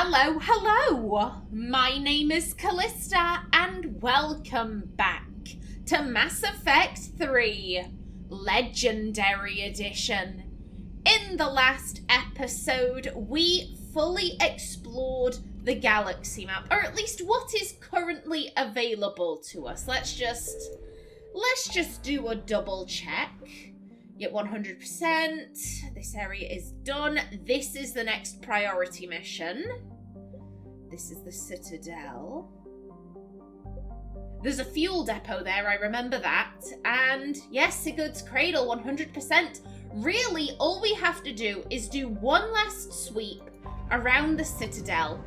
Hello! My name is Callista, and welcome back to Mass Effect 3 Legendary Edition. In the last episode, we fully explored the galaxy map, or at least what is currently available to us. Let's just do a double check. Yep, 100%. This area is done. This is the next priority mission. This is the Citadel. There's a fuel depot there, I remember that. And yes, Sigurd's Cradle, 100%. Really, all we have to do is do one last sweep around the Citadel.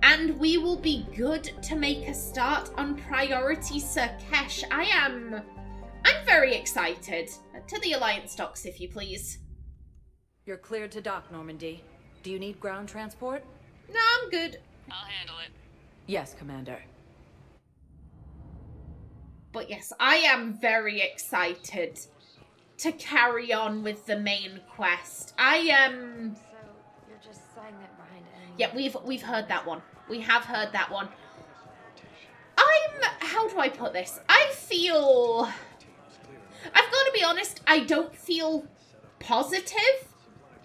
And we will be good to make a start on Priority Surkesh. I'm very excited. To the Alliance docks, if you please. You're cleared to dock, Normandy. Do you need ground transport? No, I'm good. I'll handle it. Yes, Commander. But yes, I am very excited to carry on with the main quest. So you're just saying that behind enemy. Yeah, we've heard that one. We have heard that one. How do I put this? I've got to be honest, I don't feel positive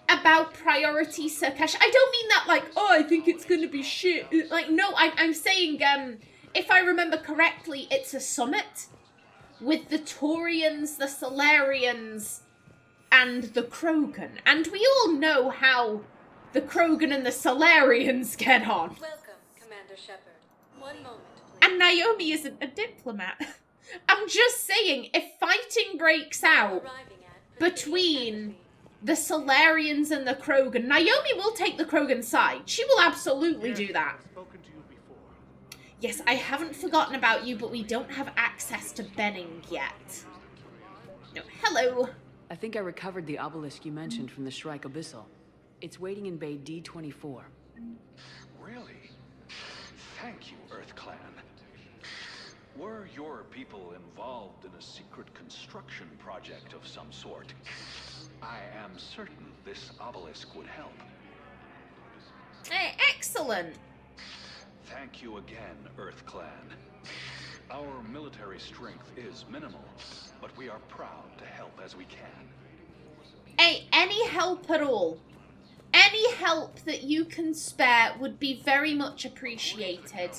about Priority Surkesh. I don't mean that like, oh, I think it's going to be shit. Like, no, I'm saying, if I remember correctly, it's a summit with the Taurians, the Solarians, and the Krogan. And we all know how the Krogan and the Solarians get on. Welcome, Commander Shepard. One moment, please. And Naomi isn't a diplomat. I'm just saying, if fighting breaks out Arriving at between the Solarians and the Krogan, Naomi will take the Krogan side. She will absolutely do that. Spoken to you before. Yes, I haven't forgotten about you, but we don't have access to Benning yet. No, hello. I think I recovered the obelisk you mentioned from the Shrike Abyssal. It's waiting in Bay D-24. Really? Thank you, Earth Clan. Were your people involved in a secret construction project of some sort? I am certain this obelisk would help. Hey, excellent. Thank you again, Earth Clan. Our military strength is minimal, but we are proud to help as we can. Hey, any help at all? Any help that you can spare would be very much appreciated.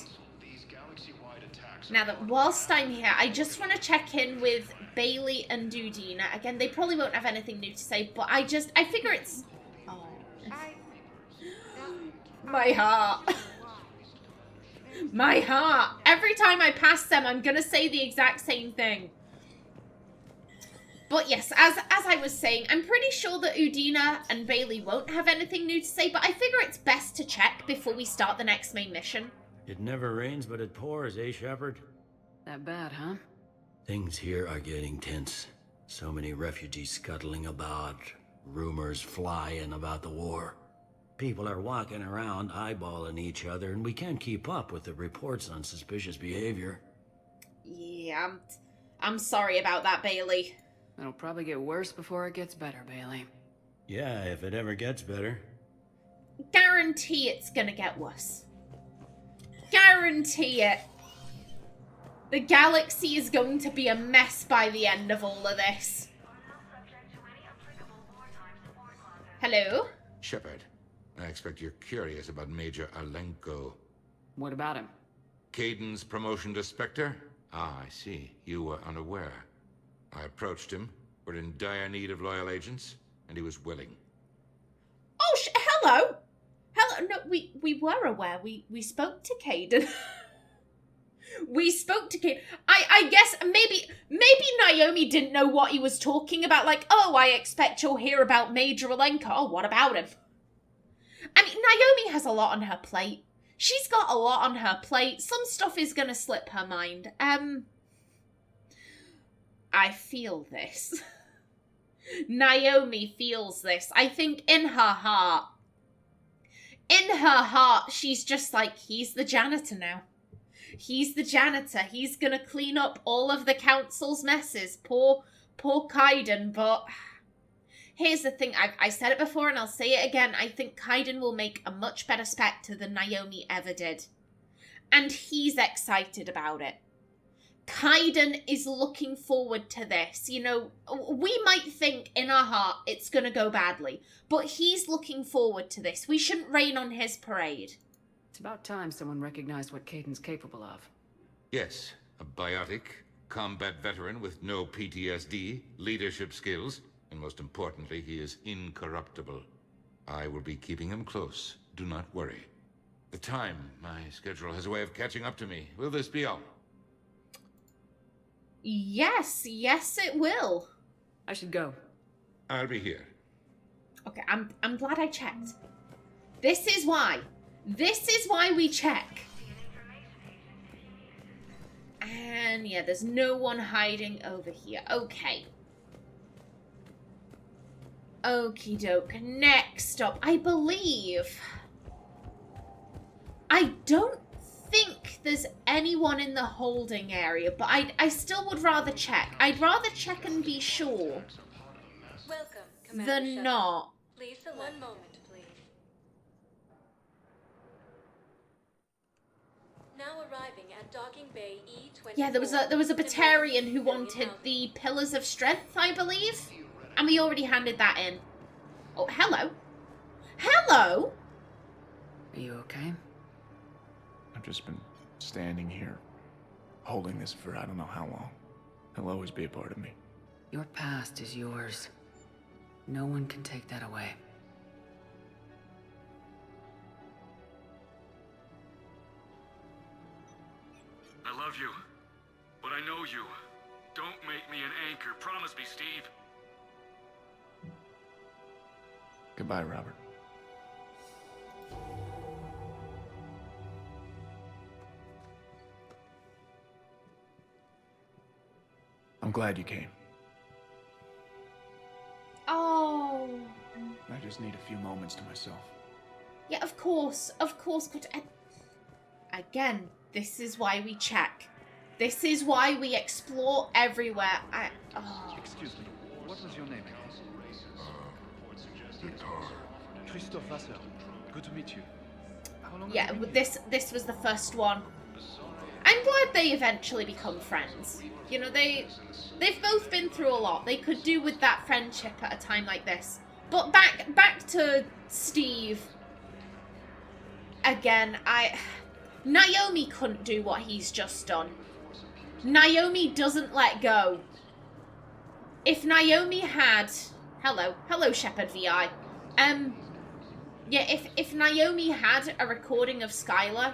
Now that whilst I'm here, I just want to check in with Bailey and Udina. Again, they probably won't have anything new to say, but I figure it's... Oh. My heart. My heart. Every time I pass them, I'm going to say the exact same thing. But yes, as I was saying, I'm pretty sure that Udina and Bailey won't have anything new to say, but I figure it's best to check before we start the next main mission. It never rains, but it pours, eh, Shepard? That bad, huh? Things here are getting tense. So many refugees scuttling about, rumors flying about the war. People are walking around eyeballing each other, and we can't keep up with the reports on suspicious behavior. Yeah, I'm sorry about that, Bailey. It'll probably get worse before it gets better, Bailey. Yeah, if it ever gets better. Guarantee it's gonna get worse. Guarantee it. The galaxy is going to be a mess by the end of all of this. Hello? Shepard, I expect you're curious about Major Alenko. What about him? Kaidan's promotion to Spectre? Ah, I see. You were unaware. I approached him. We're in dire need of loyal agents, and he was willing. Oh, hello! Hello, no, we were aware. We spoke to Kaidan. We spoke to Kaidan. I guess maybe Naomi didn't know what he was talking about. Like, oh, I expect you'll hear about Major Alenko. Oh, what about him? I mean, Naomi has a lot on her plate. She's got a lot on her plate. Some stuff is gonna slip her mind. I feel this. Naomi feels this. I think in her heart, she's just like, he's the janitor now. He's the janitor. He's gonna clean up all of the council's messes. Poor Kaiden, but... Here's the thing, I said it before and I'll say it again. I think Kaiden will make a much better Spectre than Naomi ever did. And he's excited about it. Kaiden is looking forward to this. You know, we might think in our heart it's going to go badly, but he's looking forward to this. We shouldn't rain on his parade. It's about time someone recognized what Kaiden's capable of. Yes, a biotic, combat veteran with no PTSD, leadership skills, and most importantly, he is incorruptible. I will be keeping him close. Do not worry. The time, my schedule has a way of catching up to me. Will this be all? Yes, it will. I should go. I'll be here. Okay, I'm glad I checked. This is why we check. And yeah, there's no one hiding over here. Okay. Okie doke. Next up, I believe... I don't think there's anyone in the holding area, but I still would rather check. I'd rather check and be sure Welcome, Commander than Shepard. not. Please select. One moment, please. Now arriving at docking bay E24. Yeah, there was a Batarian who wanted the Pillars of Strength, I believe. And we already handed that in. Oh, hello. Hello? Are you okay? I've just been standing here, holding this for I don't know how long. It'll always be a part of me. Your past is yours. No one can take that away. I love you, but I know you. Don't make me an anchor. Promise me, Steve. Goodbye, Robert. I'm glad you came. Oh. I just need a few moments to myself. Yeah, of course. But again, this is why we check. This is why we explore everywhere. Excuse me, what was your name? Christophe Vasseur. Good to meet you. How long Yeah, this was the first one. I'm glad they eventually become friends. You know, they've both been through a lot. They could do with that friendship at a time like this. But back to Steve. Again, Naomi couldn't do what he's just done. Naomi doesn't let go. If Naomi had... Hello, Shepard VI. Yeah, if Naomi had a recording of Skylar,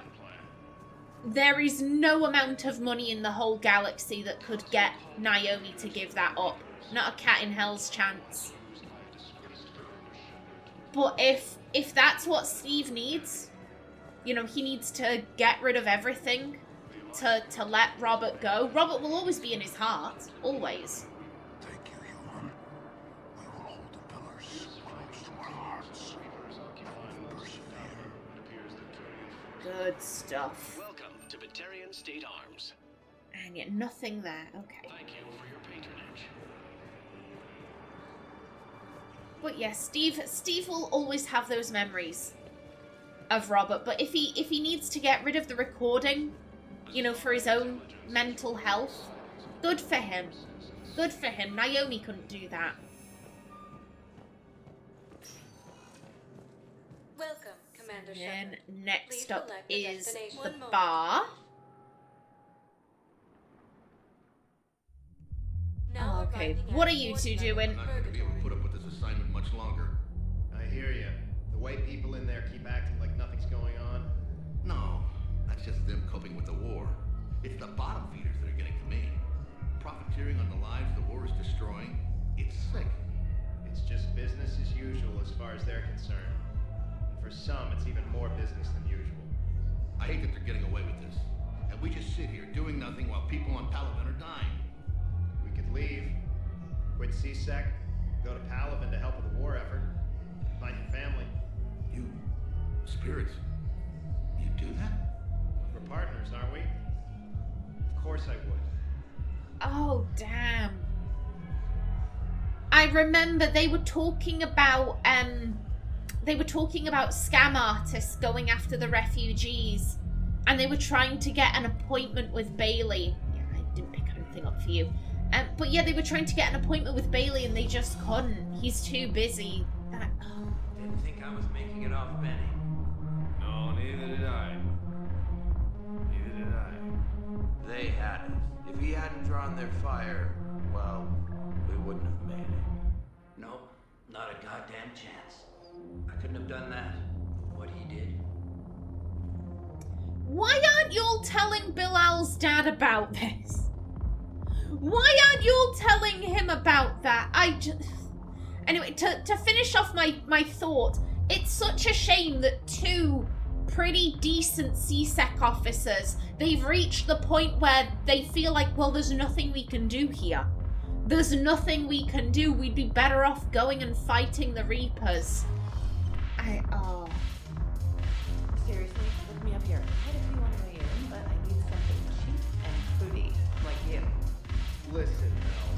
there is no amount of money in the whole galaxy that could get Naomi to give that up. Not a cat in hell's chance. But if that's what Steve needs, you know, he needs to get rid of everything to let Robert go. Robert will always be in his heart. Always. Thank you, human. We will hold the pillars close to our hearts and persevere. Good stuff. Welcome to Batarian State Arms. And yet nothing there. Okay. Thank you for your patronage. But yeah, Steve will always have those memories of Robert. But if he needs to get rid of the recording, you know, for his own mental health, good for him. Good for him. Naomi couldn't do that. Welcome, Commander Then Shepard. next Please up select the is destination. the One moment. bar. Now Okay, arriving what at are you Port two Level doing? I'm not going to be able to put up with this assignment much longer. I hear you. The way people in there keep acting like nothing's going on. No, that's just them coping with the war. It's the bottom feeders that are getting to me. Profiteering on the lives the war is destroying. It's sick. It's just business as usual as far as they're concerned. And for some, it's even more business than usual. I hate that they're getting away with this. And we just sit here doing nothing while people on Palaven are dying. We could leave, quit CSEC, go to Palaven to help with the war effort, find your family. You... spirits... you do that? We're partners, aren't we? course I would. Oh, damn. I remember they were talking about scam artists going after the refugees, and they were trying to get an appointment with Bailey. Yeah, I didn't pick anything up for you. But yeah, they were trying to get an appointment with Bailey, and they just couldn't. He's too busy. Didn't think I was making it off Benny. No, neither did I. Neither did I. They had us. If he hadn't drawn their fire, well, we wouldn't have made it. Nope, not a goddamn chance. I couldn't have done that. What he did. Why aren't you all telling Bilal's dad about this? Why aren't you all telling him about that? Anyway, to finish off my thought, it's such a shame that two pretty decent CSEC officers, they've reached the point where they feel like, well, there's nothing we can do here. There's nothing we can do. We'd be better off going and fighting the Reapers. Seriously, look me up here. I had a few on the way in, but I need something cheap and foodie, like you. Listen, Mel.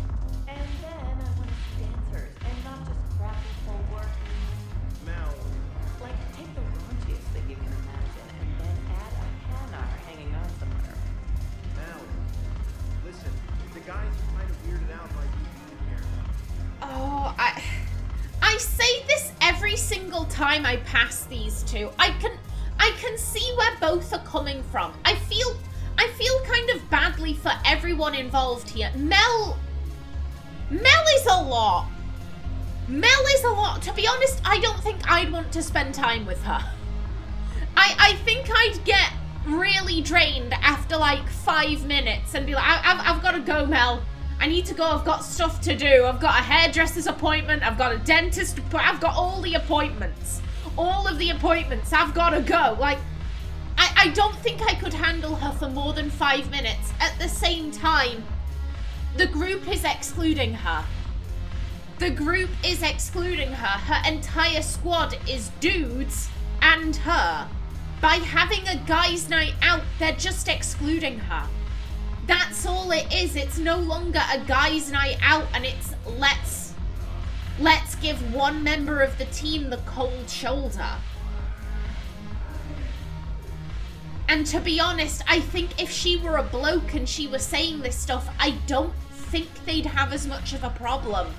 And then I want to see dancers, and not just crappy full work. Mel. Like, take the raunchiest thing you can imagine, and then add a hanar hanging on somewhere. Mel. Listen, the guys are kind of weirded out by you being here. Oh, I say this every single time I pass these two. I can see where both are coming from. I feel kind of badly for everyone involved here. Mel is a lot. Mel is a lot. To be honest, I don't think I'd want to spend time with her. I think I'd get really drained after like 5 minutes and be like, I've got to go, Mel. I need to go. I've got stuff to do. I've got a hairdresser's appointment. I've got a dentist. I've got all the appointments. All of the appointments. I've got to go. Like, I don't think I could handle her for more than 5 minutes. At the same time, the group is excluding her. The group is excluding her. Her entire squad is dudes and her. By having a guys' night out, they're just excluding her. That's all it is. It's no longer a guys' night out, and it's let's give one member of the team the cold shoulder. And to be honest, I think if she were a bloke and she was saying this stuff, I don't think they'd have as much of a problem.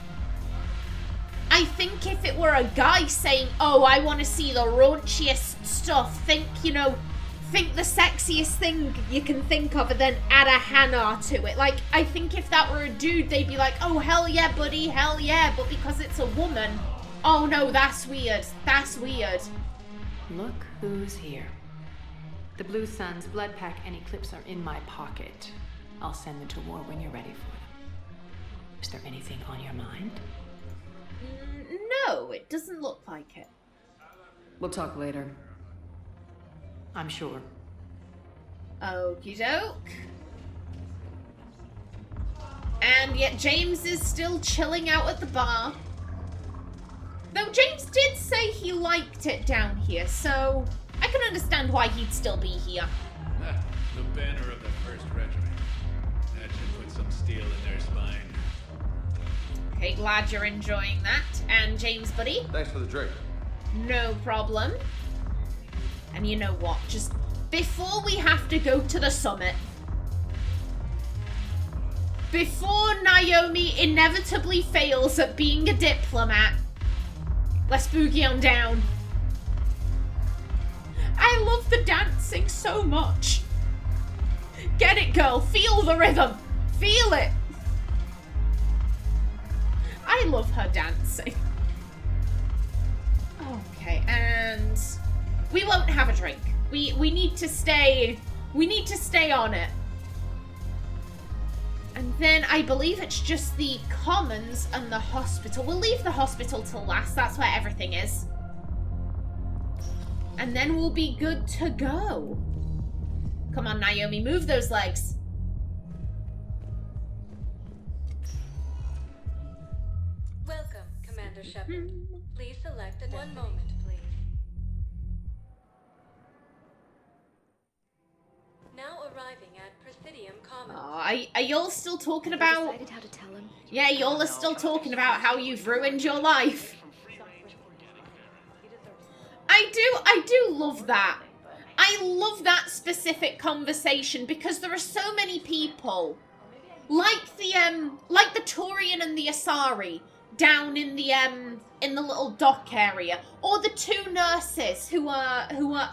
I think if it were a guy saying, oh, I want to see the raunchiest stuff, think the sexiest thing you can think of and then add a hanar to it. Like, I think if that were a dude, they'd be like, oh, hell yeah, buddy, hell yeah. But because it's a woman, oh no, that's weird. That's weird. Look who's here. The Blue Suns, Blood Pack, and Eclipse are in my pocket. I'll send them to war when you're ready for them. Is there anything on your mind? No, it doesn't look like it. We'll talk later. I'm sure. Okie doke. And yet James is still chilling out at the bar. Though James did say he liked it down here, so I can understand why he'd still be here. The banner of the 1st Regiment. That should put some steel in their spine. Okay, glad you're enjoying that. And James, buddy? Thanks for the drink. No problem. And you know what? Just before we have to go to the summit, before Naomi inevitably fails at being a diplomat, let's boogie on down. I love the dancing so much. Get it, girl. Feel the rhythm. Feel it. I love her dancing. Okay, and we won't have a drink. We need to stay on it. And then I believe it's just the commons and the hospital. We'll leave the hospital till last. That's where everything is. And then we'll be good to go. Come on, Naomi, move those legs. Welcome, Commander Shepard. Please select a one moment, please. Now arriving at Presidium Commons. Are y'all still talking about? Decided how to tell him. Yeah, y'all are still talking about how you've ruined your life. I do love that. I love that specific conversation because there are so many people, like the Turian and the Asari down in the little dock area, or the two nurses who are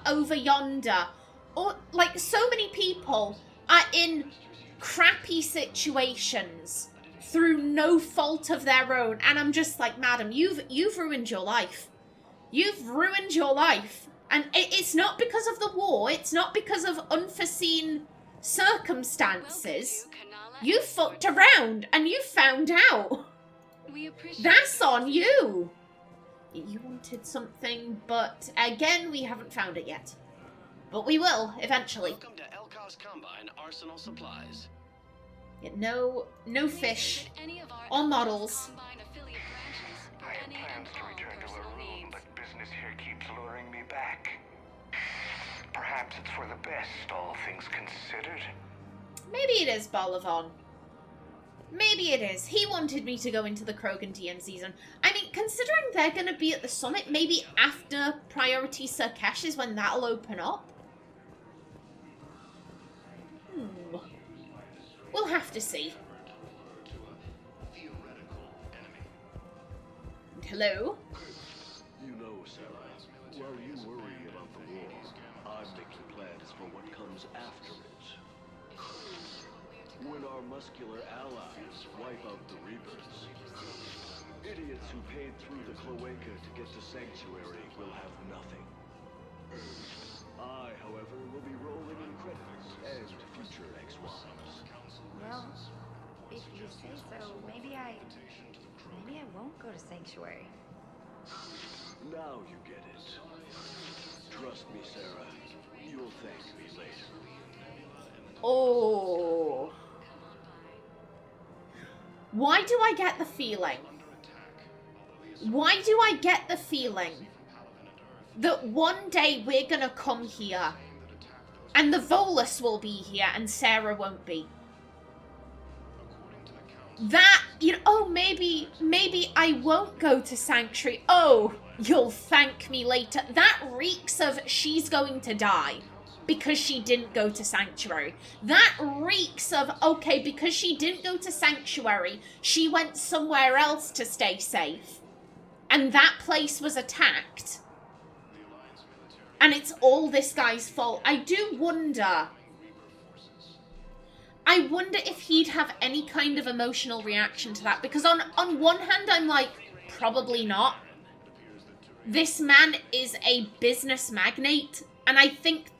over yonder, or like so many people are in crappy situations through no fault of their own, and I'm just like, madam, you've ruined your life. You've ruined your life. And it's not because of the war, it's not because of unforeseen circumstances. You fucked around and you found out. That's on you. You wanted something, but again, we haven't found it yet. But we will, eventually. Welcome to Elkar's Combine Arsenal Supplies. Yeah, no fish or models. I had plans to return to a room, but business here keeps luring me back. Perhaps it's for the best, all things considered. Maybe it is, Bolavon. Maybe it is. He wanted me to go into the Krogan DMZ zone. I mean, considering they're going to be at the summit, maybe after Priority Surkesh is when that'll open up. We'll have to see. Hello? You know, Sarah, while you worry about the war, I'm making plans for what comes after it. When our muscular allies wipe out the Reapers, idiots who paid through the cloaca to get to Sanctuary will have nothing. I, however, will be rolling in credits and future ex-wives. Well, if you say so, maybe I won't go to Sanctuary. Now you get it. Trust me, Sarah. You'll thank me later. Oh. Why do I get the feeling? Why do I get the feeling that one day we're gonna come here and the Volus will be here and Sarah won't be? That, you know, oh, maybe I won't go to Sanctuary. Oh, you'll thank me later. That reeks of she's going to die because she didn't go to Sanctuary. That reeks of, okay, because she didn't go to Sanctuary, she went somewhere else to stay safe. And that place was attacked. And it's all this guy's fault. I do wonder... I wonder if he'd have any kind of emotional reaction to that. Because on one hand, I'm like, probably not. This man is a business magnate. And I think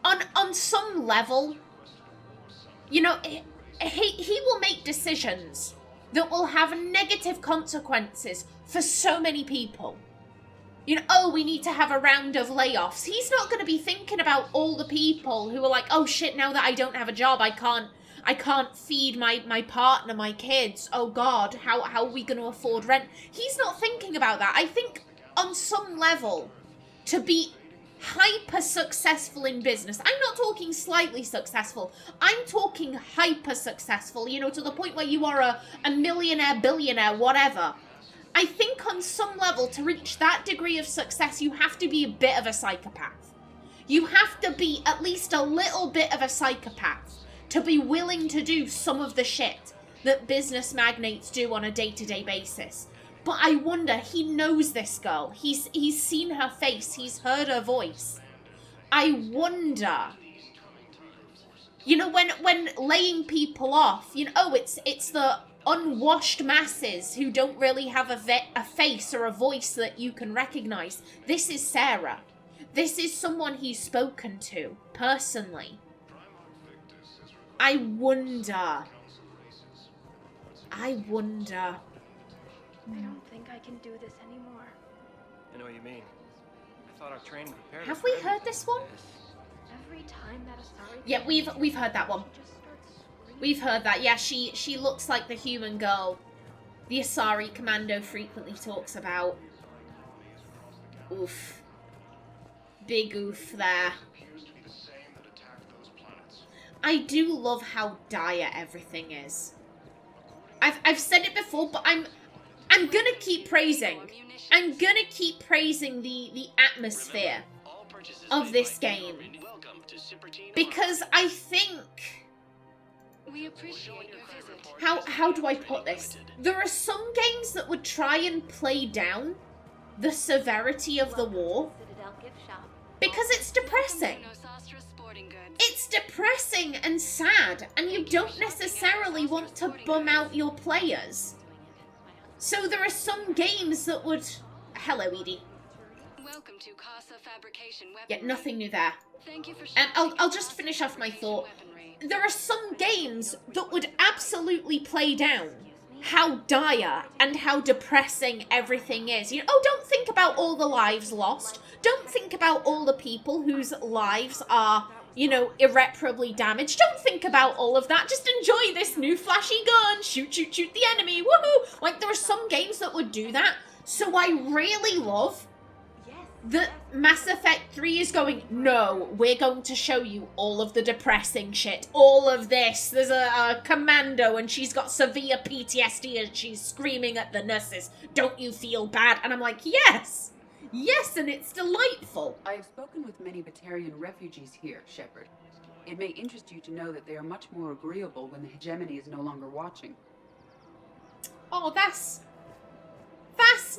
on some level, you know, he will make decisions that will have negative consequences for so many people. You know, oh, we need to have a round of layoffs. He's not going to be thinking about all the people who are like, oh shit, now that I don't have a job, I can't feed my partner, my kids. Oh God, how are we going to afford rent? He's not thinking about that. I think on some level, to be hyper successful in business, I'm not talking slightly successful, I'm talking hyper successful, you know, to the point where you are a millionaire, billionaire, whatever. I think on some level, to reach that degree of success, you have to be a bit of a psychopath. You have to be at least a little bit of a psychopath to be willing to do some of the shit that business magnates do on a day-to-day basis. But I wonder, he knows this girl. He's seen her face. He's heard her voice. I wonder... You know, when laying people off, you know, oh, it's the unwashed masses who don't really have a face or a voice that you can recognize. This is Sarah. This is someone he's spoken to, personally. I wonder. I don't think I can do this anymore. I know what you mean. I thought our training prepared us Have for we everything. heard this one? Every time that Asari... Yeah, we've heard that one. We've heard that. Yeah, she looks like the human girl the Asari Commando frequently talks about. Oof. Big oof there. I do love how dire everything is. I've said it before, but I'm gonna keep praising. I'm gonna keep praising the atmosphere of this game. Because I think... We appreciate your visit. How do I put this? There are some games that would try and play down the severity of the war because it's depressing. It's depressing and sad, and you don't necessarily want to bum out your players. So there are some games that would... Hello, Edie. Welcome to Casa Fabrication Weaponry. Yeah, nothing new there. Thank you for And I'll just finish off my thought. There are some games that would absolutely play down how dire and how depressing everything is. You know, oh, don't think about all the lives lost. Don't think about all the people whose lives are, you know, irreparably damaged. Don't think about all of that. Just enjoy this new flashy gun. Shoot, shoot, shoot the enemy. Woohoo! Like, there are some games that would do that. So I really love that Mass Effect 3 is going, no, we're going to show you all of the depressing shit. All of this. There's a commando and she's got severe PTSD and she's screaming at the nurses. Don't you feel bad? And I'm like, yes. Yes, and it's delightful. I have spoken with many Batarian refugees here, Shepard. It may interest you to know that they are much more agreeable when the hegemony is no longer watching. Oh, that's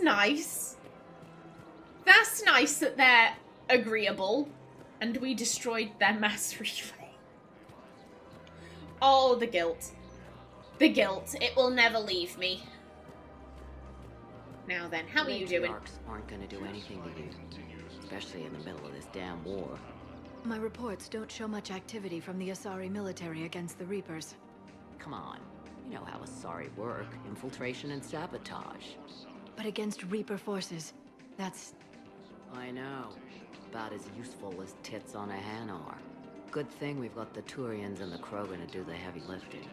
nice. That's nice that they're agreeable, and we destroyed their mass relay. Oh, the guilt. The guilt. It will never leave me. Now then, how are you doing? Matriarchs aren't gonna do anything to you, especially in the middle of this damn war. My reports don't show much activity from the Asari military against the Reapers. Come on, you know how Asari work. Infiltration and sabotage. But against Reaper forces, that's... I know. About as useful as tits on a Hanar. Good thing we've got the Turians and the Krogan to do the heavy lifting.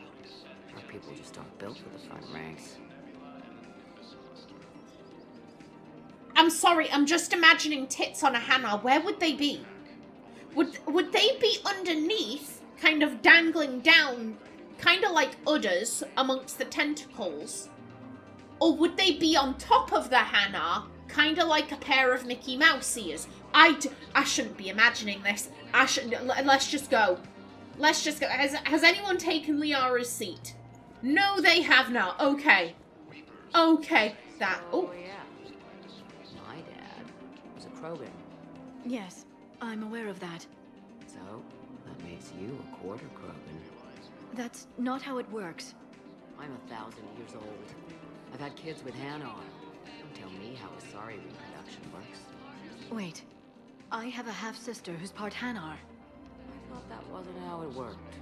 Our people just aren't built for the front ranks. I'm sorry, I'm just imagining tits on a Hanar. Where would they be? Would they be underneath, kind of dangling down, kind of like udders amongst the tentacles? Or would they be on top of the Hanar, kind of like a pair of Mickey Mouse ears? I shouldn't be imagining this. Let's just go. Let's just go. Has anyone taken Liara's seat? No, they have not. Okay. Okay. That. Oh. Yeah. My dad was a Krogan. Yes, I'm aware of that. So, that makes you a quarter Krogan. That's not how it works. I'm 1,000 years old. I've had kids with Hanar. Don't tell me how Asari reproduction works. Wait, I have a half-sister who's part Hanar. I thought that wasn't how it worked.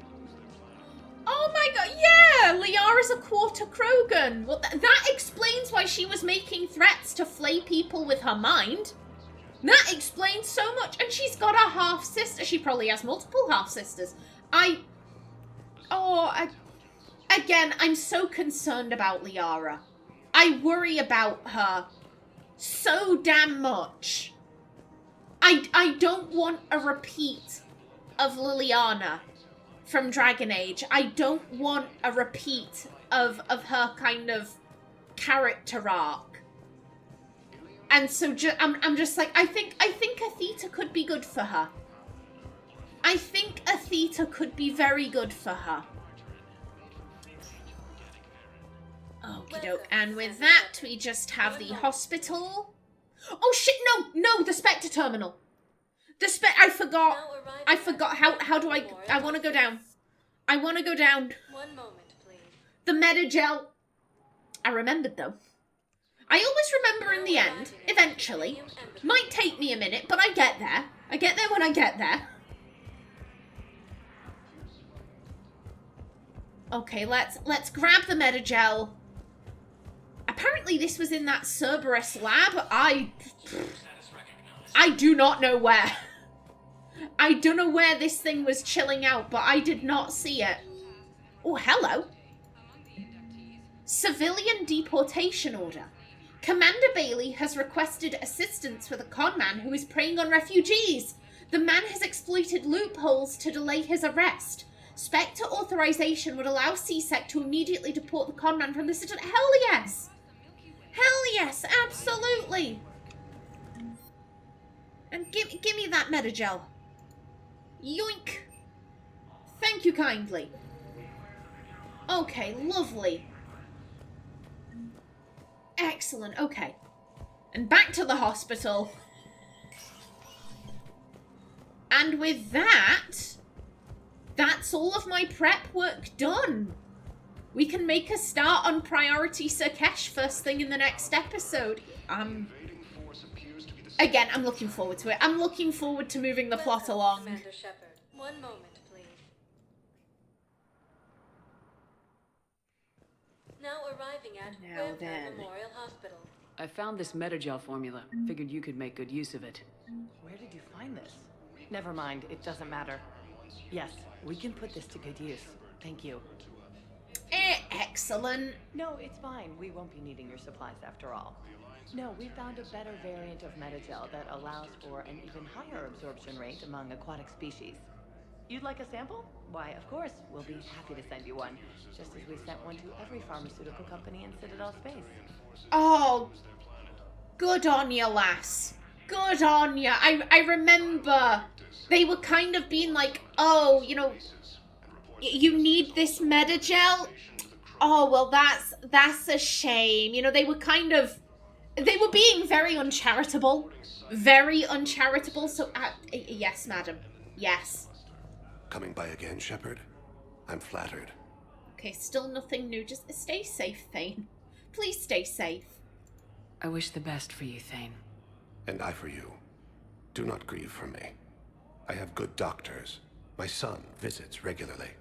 Oh my god, yeah! Liara's a quarter Krogan. Well, that explains why she was making threats to flay people with her mind. That explains so much. And she's got a half-sister. She probably has multiple half-sisters. Again, I'm so concerned about Liara. I worry about her so damn much. I don't want a repeat of Liliana from Dragon Age. I don't want a repeat of her kind of character arc. And so I'm just like, I think Atheta could be good for her. I think Atheta could be very good for her. Okie doke. And with that, we just have the hospital. Oh shit, no, the Spectre terminal. I forgot. How do I want to go down. I want to go down. 1 moment, please. The Metagel. I remembered though. I always remember in the end, eventually. Might take me a minute, but I get there. I get there when I get there. Okay, let's grab the Metagel. Apparently this was in that Cerberus lab. I do not know where. I don't know where this thing was chilling out, but I did not see it. Oh, hello. Civilian deportation order. Commander Bailey has requested assistance with a conman who is preying on refugees. The man has exploited loopholes to delay his arrest. Spectre authorization would allow C-Sec to immediately deport the conman from the Citadel. Hell yes! Hell yes, absolutely! And give me that Metagel. Yoink! Thank you kindly. Okay, lovely. Excellent, okay. And back to the hospital. And with that, that's all of my prep work done. We can make a start on Priority Surkesh first thing in the next episode. Again, I'm looking forward to it. I'm looking forward to moving the plot along. Commander Shepard, one moment, please. Now arriving at Webber Memorial Hospital. I found this Metagel formula. Figured you could make good use of it. Where did you find this? Never mind, it doesn't matter. Yes, we can put this to good use. Thank you. Excellent. No, it's fine. We won't be needing your supplies after all. No, we found a better variant of Metagel that allows for an even higher absorption rate among aquatic species. You'd like a sample? Why, of course, we'll be happy to send you one, just as we sent one to every pharmaceutical company in Citadel space. Oh, good on you, lass. Good on you. I remember they were kind of being like, oh, you know, you need this Metagel? Oh, well, that's a shame. You know, they were being very uncharitable. Very uncharitable. So, yes, madam. Yes. Coming by again, Shepard? I'm flattered. Okay, still nothing new. Just stay safe, Thane. Please stay safe. I wish the best for you, Thane. And I for you. Do not grieve for me. I have good doctors. My son visits regularly.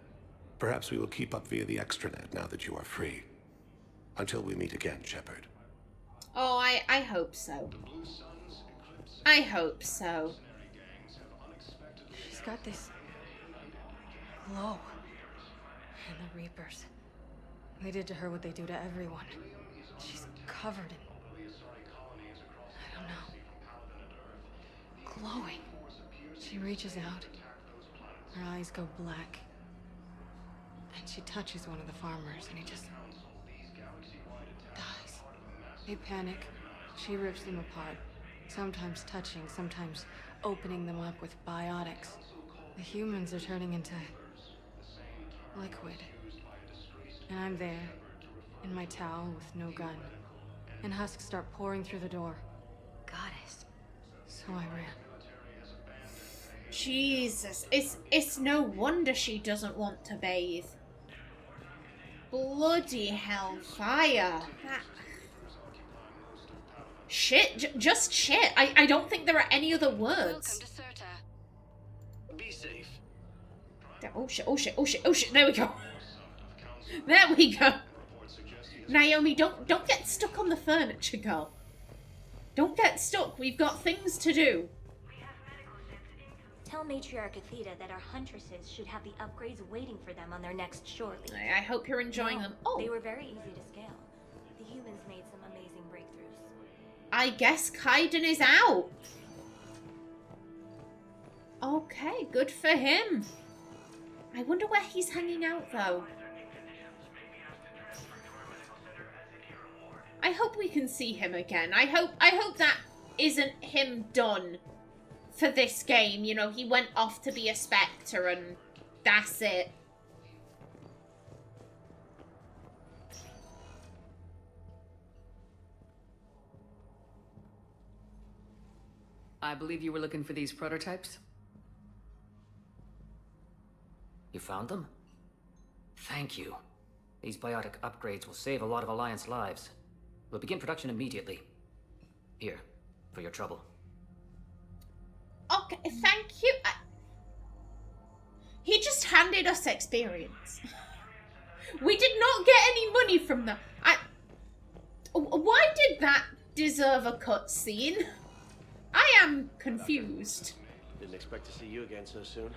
Perhaps we will keep up via the extranet now that you are free. Until we meet again, Shepard. Oh, I hope so. I hope so. She's got this glow. And the Reapers. They did to her what they do to everyone. She's covered in... I don't know. Glowing. She reaches out. Her eyes go black. And she touches one of the farmers and he just... dies. They panic. She rips them apart. Sometimes touching, sometimes opening them up with biotics. The humans are turning into... liquid. And I'm there, in my towel with no gun. And husks start pouring through the door. Goddess. So I ran. Jesus, it's no wonder she doesn't want to bathe. Bloody hellfire. Shit, just shit. I don't think there are any other words. Welcome to Serta. Be safe. Oh shit, oh shit, oh shit, oh shit, there we go. There we go. Naomi, don't get stuck on the furniture, girl. Don't get stuck, we've got things to do. Tell Matriarch Athena that our huntresses should have the upgrades waiting for them on their next shore leave. I hope you're enjoying them. Oh. They were very easy to scale. The humans made some amazing breakthroughs. I guess Kaiden is out. Okay, good for him. I wonder where he's hanging out, though. I hope we can see him again. I hope that isn't him done for this game. You know, he went off to be a Spectre and that's it. I believe you were looking for these prototypes? You found them? Thank you. These biotic upgrades will save a lot of Alliance lives. We'll begin production immediately. Here, for your trouble. Okay, thank you. He just handed us experience. We did not get any money from them. Why did that deserve a cutscene? I am confused. Didn't expect to see you again so soon.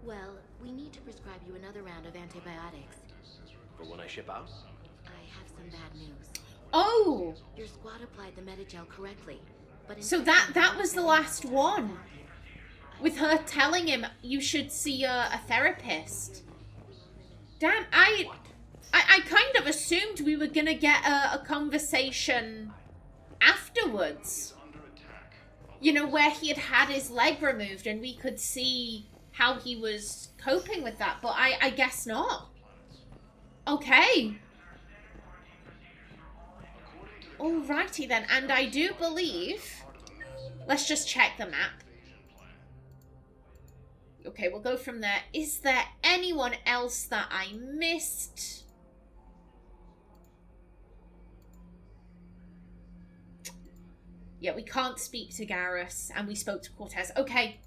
Well, we need to prescribe you another round of antibiotics. For when I ship out? I have some bad news. Oh! Your squad applied the Metagel correctly, but so that was the last one. With her telling him you should see a therapist. Damn, I kind of assumed we were gonna get a conversation afterwards. You know, where he had his leg removed and we could see how he was coping with that, but I guess not. Okay. Alrighty then, and I do believe... Let's just check the map. Okay, we'll go from there. Is there anyone else that I missed? Yeah, we can't speak to Garrus, and we spoke to Cortez. Okay.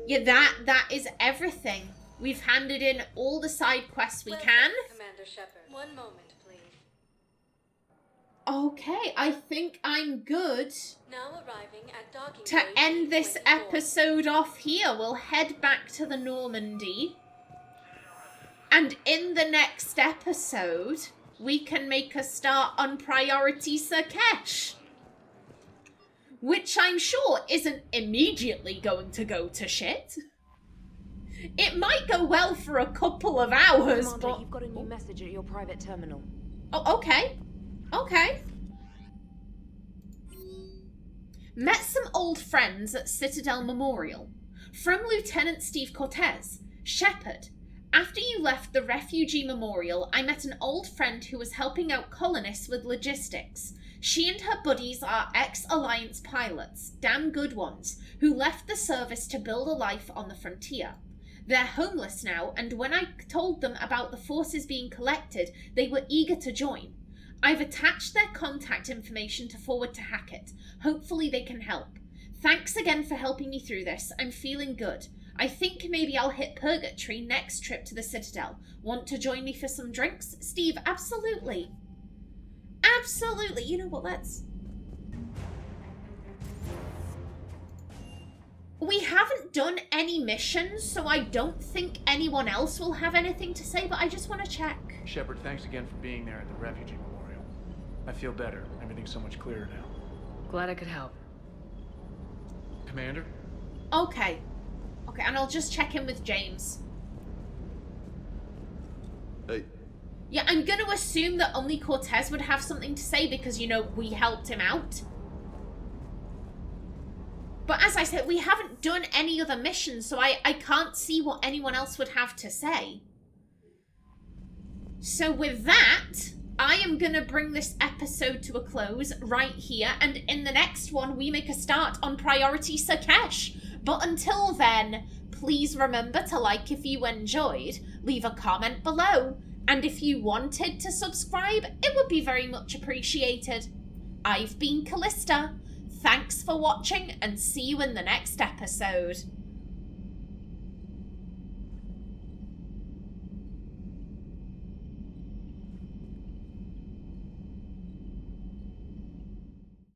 Yeah, that is everything. We've handed in all the side quests we can. Commander Shepard. One moment, please. Okay, I think I'm good Now arriving at docking to end this episode off here. We'll head back to the Normandy. And in the next episode, we can make a start on Priority Sakesh. Which I'm sure isn't immediately going to go to shit. It might go well for a couple of hours, Commander, but... you've got a new message at your private terminal. Oh, okay. Okay. Met some old friends at Citadel Memorial. From Lieutenant Steve Cortez. Shepard. After you left the refugee memorial, I met an old friend who was helping out colonists with logistics. She and her buddies are ex-Alliance pilots, damn good ones, who left the service to build a life on the frontier. They're homeless now, and when I told them about the forces being collected, they were eager to join. I've attached their contact information to forward to Hackett. Hopefully they can help. Thanks again for helping me through this. I'm feeling good. I think maybe I'll hit Purgatory next trip to the Citadel. Want to join me for some drinks? Steve, absolutely. Absolutely. You know what, let's... We haven't done any missions, so I don't think anyone else will have anything to say, but I just want to check. Shepard, thanks again for being there at the refugee memorial. I feel better. Everything's so much clearer now. Glad I could help. Commander? Okay. Okay, and I'll just check in with James. Hey. Yeah, I'm going to assume that only Cortez would have something to say because, you know, we helped him out. But as I said, we haven't done any other missions, so I can't see what anyone else would have to say. So with that, I am going to bring this episode to a close right here, and in the next one, we make a start on Priority Sakesh. But until then, please remember to like if you enjoyed, leave a comment below, and if you wanted to subscribe, it would be very much appreciated. I've been Callista. Thanks for watching, and see you in the next episode.